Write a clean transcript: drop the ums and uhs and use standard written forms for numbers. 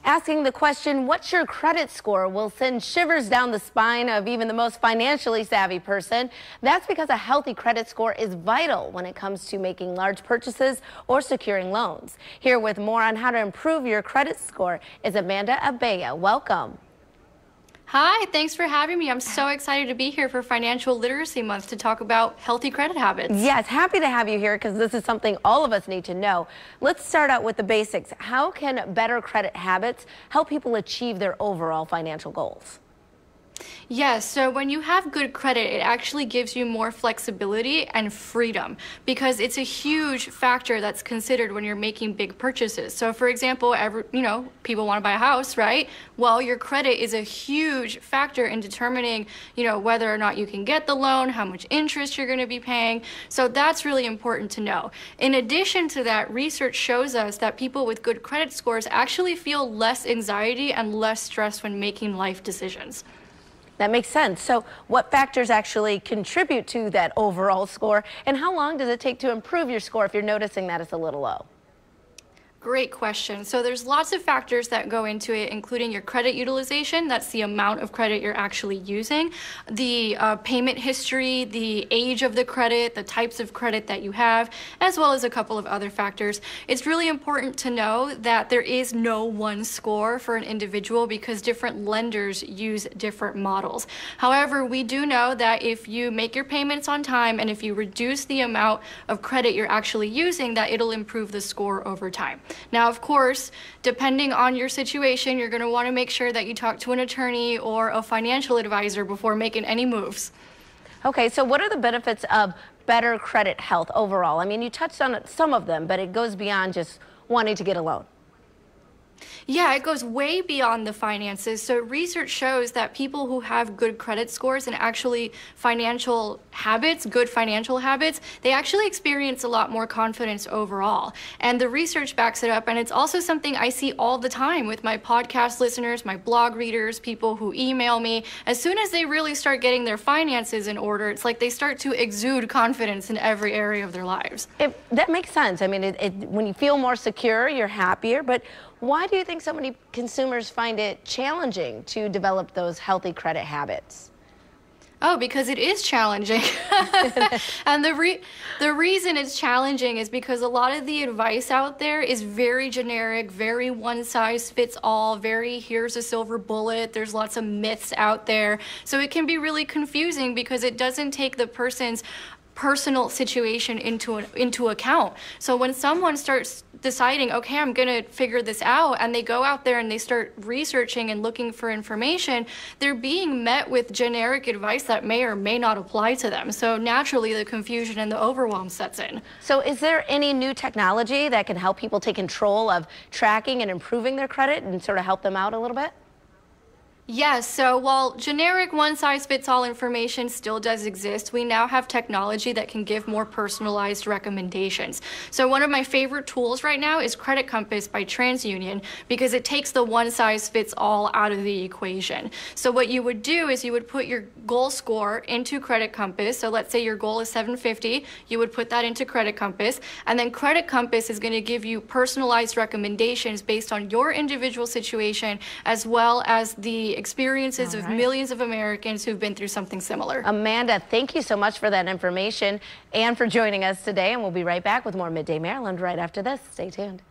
Asking the question, what's your credit score, will send shivers down the spine of even the most financially savvy person. That's because a healthy credit score is vital when it comes to making large purchases or securing loans. Here with more on how to improve your credit score is Amanda Abea. Welcome. Hi, thanks for having me. I'm so excited to be here for Financial Literacy Month to talk about healthy credit habits. Yes, happy to have you here because this is something all of us need to know. Let's start out with the basics. How can better credit habits help people achieve their overall financial goals? Yes, so when you have good credit, it actually gives you more flexibility and freedom because it's a huge factor that's considered when you're making big purchases. So for example, people want to buy a house, right? Well, your credit is a huge factor in determining, whether or not you can get the loan, how much interest you're going to be paying. So that's really important to know. In addition to that, research shows us that people with good credit scores actually feel less anxiety and less stress when making life decisions. That makes sense. So what factors actually contribute to that overall score, and how long does it take to improve your score if you're noticing that it's a little low? Great question. So there's lots of factors that go into it, including your credit utilization. That's the amount of credit you're actually using, the payment history, the age of the credit, the types of credit that you have, as well as a couple of other factors. It's really important to know that there is no one score for an individual because different lenders use different models. However, we do know that if you make your payments on time and if you reduce the amount of credit you're actually using, that it'll improve the score over time. Now, of course, depending on your situation, you're going to want to make sure that you talk to an attorney or a financial advisor before making any moves. Okay, so what are the benefits of better credit health overall? I mean, you touched on some of them, but it goes beyond just wanting to get a loan. Yeah, it goes way beyond the finances. So research shows that people who have good credit scores and actually good financial habits, they actually experience a lot more confidence overall. And the research backs it up. And it's also something I see all the time with my podcast listeners, my blog readers, people who email me. As soon as they really start getting their finances in order, it's like they start to exude confidence in every area of their lives. That makes sense. I mean, when you feel more secure, you're happier. But why do you think so many consumers find it challenging to develop those healthy credit habits? Oh, because it is challenging. And the reason it's challenging is because a lot of the advice out there is very generic, very one size fits all, very here's a silver bullet. There's lots of myths out there. So it can be really confusing because it doesn't take the person's personal situation into account. So when someone starts deciding, okay, I'm going to figure this out, and they go out there and they start researching and looking for information, they're being met with generic advice that may or may not apply to them. So naturally, the confusion and the overwhelm sets in. So is there any new technology that can help people take control of tracking and improving their credit and sort of help them out a little bit? Yes, so while generic one-size-fits-all information still does exist, we now have technology that can give more personalized recommendations. So one of my favorite tools right now is Credit Compass by TransUnion because it takes the one-size-fits-all out of the equation. So what you would do is you would put your goal score into Credit Compass. So let's say your goal is 750, you would put that into Credit Compass, and then Credit Compass is going to give you personalized recommendations based on your individual situation as well as the experiences of millions of Americans who've been through something similar. Amanda, thank you so much for that information and for joining us today. And we'll be right back with more Midday Maryland right after this. Stay tuned.